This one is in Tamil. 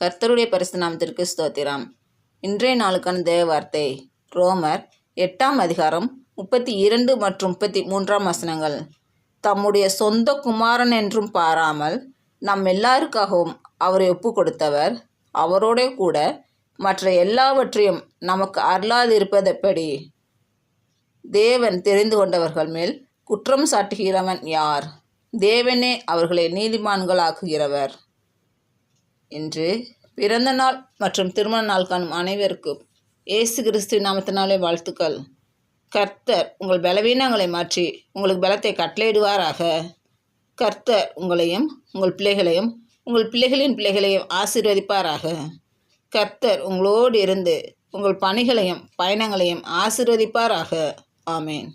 கர்த்தருடைய பரிசுத்த நாமத்திற்கு ஸ்தோத்திரம். இன்றைய நாளுக்கான தேவ வார்த்தை ரோமர் 8ஆம் அதிகாரம் 32 மற்றும் 33ஆம் வசனங்கள். தம்முடைய சொந்த குமாரன் என்றும் பாராமல் நம் எல்லாருக்காகவும் அவரை ஒப்பு கொடுத்தவர் அவரோட கூட மற்ற எல்லாவற்றையும் நமக்கு அருளாதிருப்பதெப்படி? தேவன் தெரிந்து கொண்டவர்கள் மேல் குற்றம் சாட்டுகிறவன் யார்? தேவனே அவர்களை நீதிமான்களாக்குகிறவர். இன்று பிறந்த நாள் மற்றும் திருமண நாள் காணும் அனைவருக்கும் இயேசு கிறிஸ்துவின் நாமத்தினாலே வாழ்த்துக்கள். கர்த்தர் உங்கள் பலவீனங்களை மாற்றி உங்களுக்கு பலத்தை கட்டளையிடுவாராக. கர்த்தர் உங்களையும் உங்கள் பிள்ளைகளையும் உங்கள் பிள்ளைகளின் பிள்ளைகளையும் ஆசீர்வதிப்பாராக. கர்த்தர் உங்களோடு இருந்து உங்கள் பணிகளையும் பயணங்களையும் ஆசீர்வதிப்பாராக. ஆமேன்.